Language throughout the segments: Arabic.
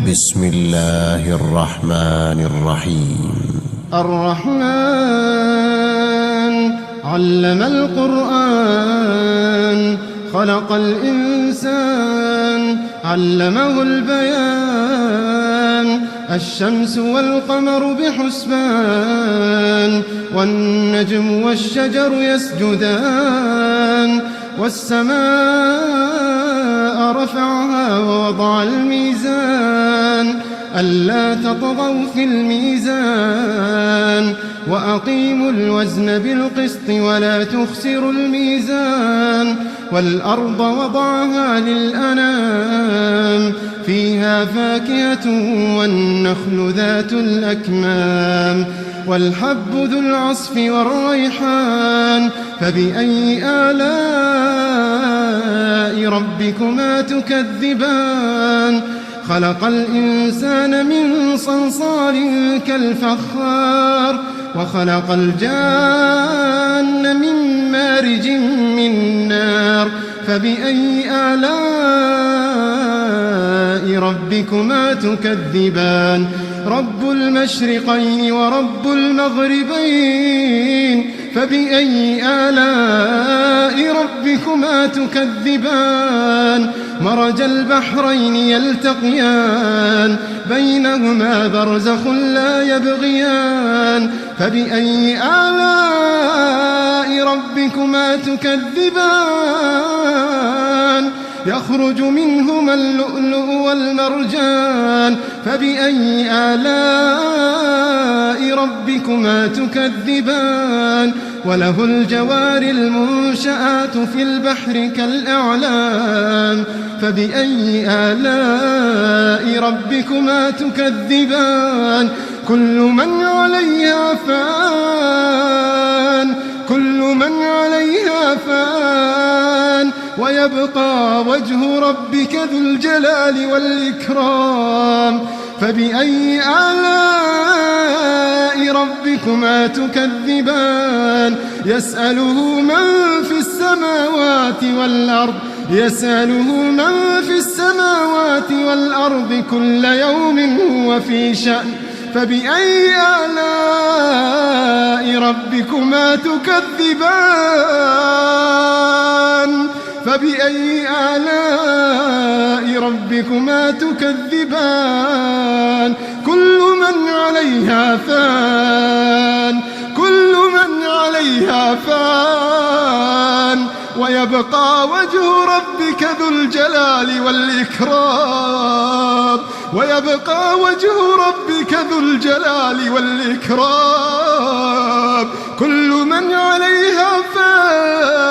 بسم الله الرحمن الرحيم. الرحمن علم القرآن خلق الإنسان علمه البيان. الشمس والقمر بحسبان والنجم والشجر يسجدان. والسماء رفعها ووضع الميزان ألا تطغوا في الميزان وأقيموا الوزن بالقسط ولا تخسروا الميزان. والأرض وضعها للأنام فيها فاكهة والنخل ذات الأكمام والحب ذو العصف والريحان. فبأي آلاء ربكما تكذبان؟ خلق الإنسان من صلصال كالفخار وخلق الجان من مارج من نار. فبأي آلاء ربكما تكذبان؟ رب المشرقين ورب المغربين. فبأي آلاء ربكما تكذبان؟ مرج البحرين يلتقيان بينهما برزخ لا يبغيان. فبأي آلاء ربكما تكذبان؟ يخرج منهما اللؤلؤ والمرجان. فبأي آلاء ربكما تكذبان؟ وله الجوار المنشآت في البحر كالأعلام. فبأي آلاء ربكما تكذبان؟ كل من عليها فان كل من عليها فان ويبقى وجه ربك ذو الجلال والإكرام. فبأي آلاء ربكما تكذبان؟ يسأله من في السماوات والأرض كل يوم هو في شأن. فبأي آلاء ربكما تكذبان؟ فبأي آلاء ربكما تكذبان؟ كل من عليها فان ويبقى وجه ربك ذو الجلال والإكرام. كل من عليها فان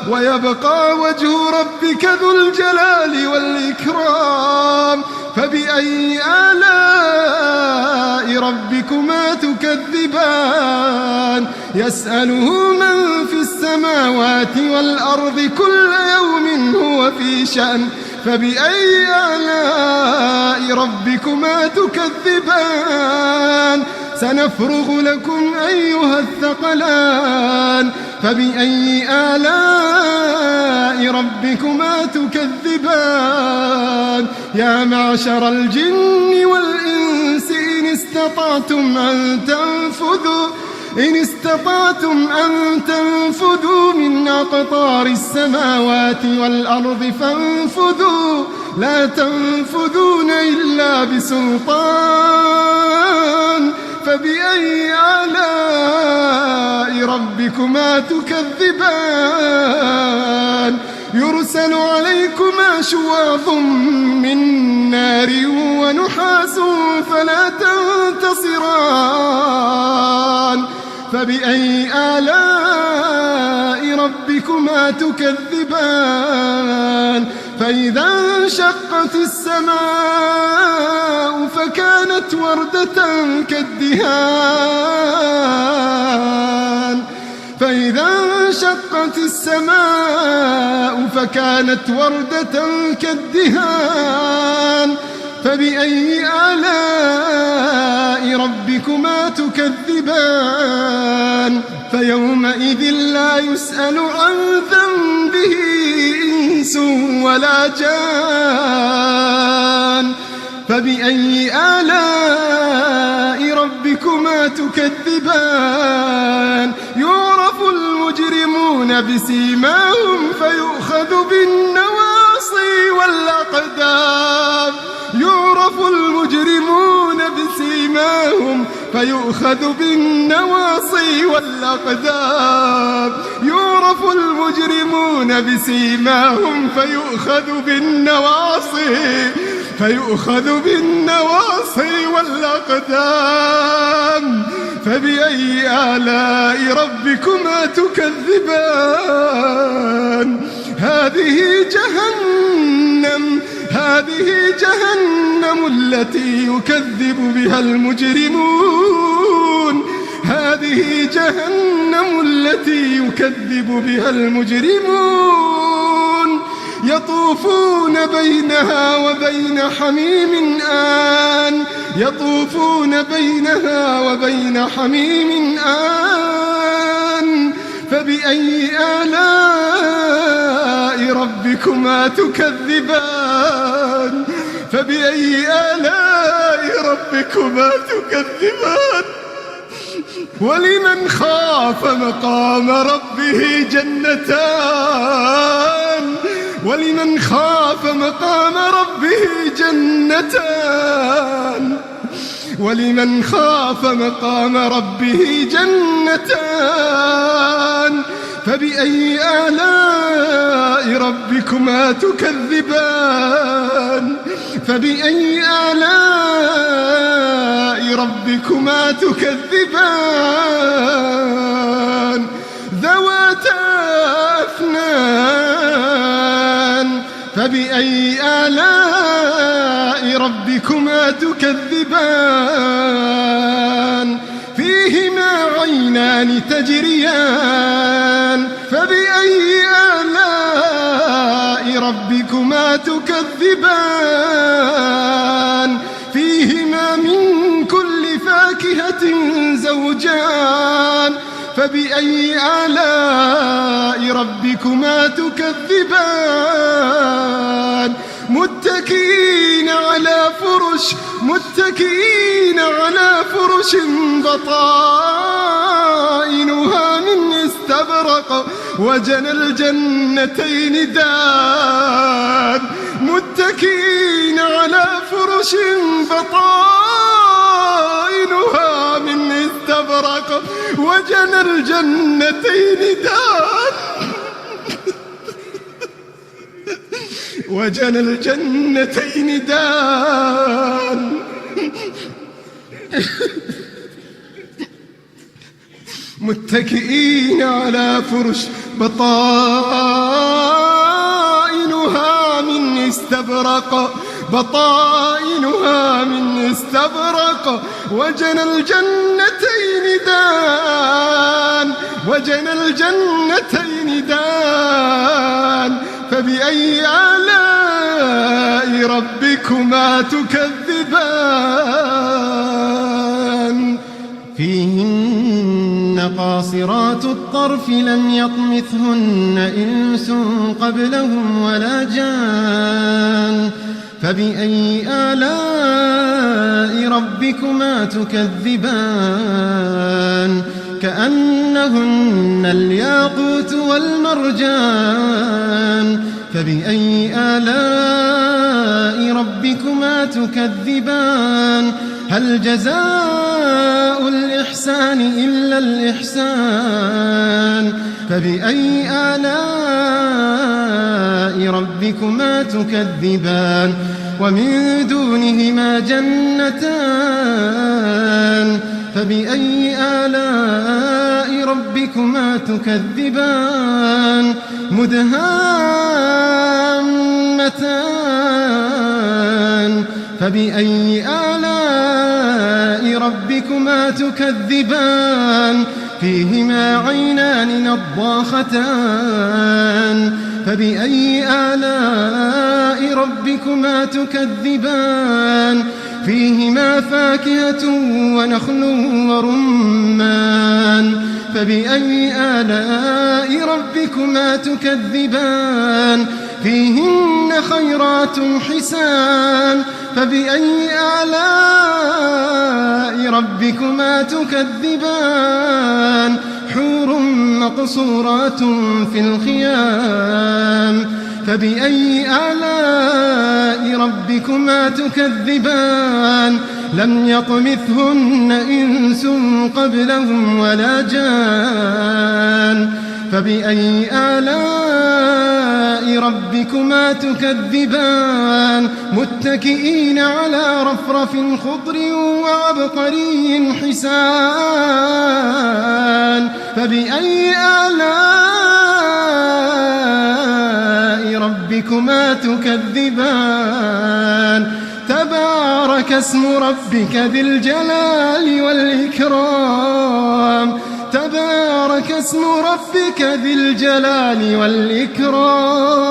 ويبقى وجه ربك ذو الجلال والإكرام. فبأي آلاء ربكما تكذبان؟ يسأله من في السماوات والأرض كل يوم هو في شأن. فبأي آلاء ربكما تكذبان؟ سنفرغ لكم أيها الثقلان. فبأي آلاء ربكما تكذبان؟ يا معشر الجن والإنس إن استطعتم أن تنفذوا من أقطار السماوات والأرض فانفذوا لا تنفذون إلا بسلطان. فبأي آلاء ربكما تكذبان؟ يرسل عليكما شواظ من نار ونحاس فلا تنتصران. فبأي آلاء ربكما تكذبان؟ فإذا انشقت السماء فكانت وردة كالدهان. فبأي آلاء ربكما تكذبان؟ فيومئذ لا يسأل عن ذنبه إنس ولا جان. فبأي آلاء ربكما تكذبان يعرف المجرمون بسيماهم فيؤخذ بالنواصي والأقدام يعرف المجرمون بسيماهم فيؤخذ بالنواصي والأقدام يعرف المجرمون بسيماهم فيؤخذ بالنواصي والأقدام فبأي آلاء ربكما تكذبان هذه جهنم التي يكذب بها المجرمون يطوفون بينها وبين حميم آن فبأي آلاء ربكما تكذبان ولمن خاف مقام ربه جنتان فبأي آلاء ربكما تكذبان ذواتا أفنان فبأي آلاء ربكما تكذبان فيهما عينان تجريان فبأي آلاء ربكما تكذبان فيهما من كل فاكهة زوجان فبأي آلاء ربكما تكذبان متكئين على فرش بطائنها من استبرق وجنى الجنتين دان متكئين على فرش بطائنها من استبرق وجنى الجنتين دان متكئين على فرش بطائنها من استبرق وجنى الجنتين دان فبأي آلاء ربكما تكذبان فيهن قاصرات الطرف لم يطمثهن إنس قبلهم ولا جان فبأي آلاء ربكما تكذبان كأنهن الياقوت والمرجان فبأي آلاء ربكما تكذبان هل جزاء الإحسان إلا الإحسان فبأي آلاء ربكما تكذبان ومن دونهما جنتان فبأي آلاء ربكما تكذبان مدهامتان فبأي آلاء ربكما تكذبان فيهما عينان نضاختان فبأي آلاء ربكما تكذبان فيهما فاكهة ونخل ورمان فبأي آلاء ربكما تكذبان فيهن خيرات حسان فبأي آلاء ربكما تكذبان حور مقصورات في الخيام فبأي آلاء ربكما تكذبان لم يطمثهن إنس قبلهم ولا جان فبأي آلاء ربكما تكذبان متكئين على رفرف خضر وعبقري حسان فبأي آلاء ربكما تكذبان تبارك اسم ربك ذي الجلال والإكرام تبارك اسم ربك ذي الجلال والإكرام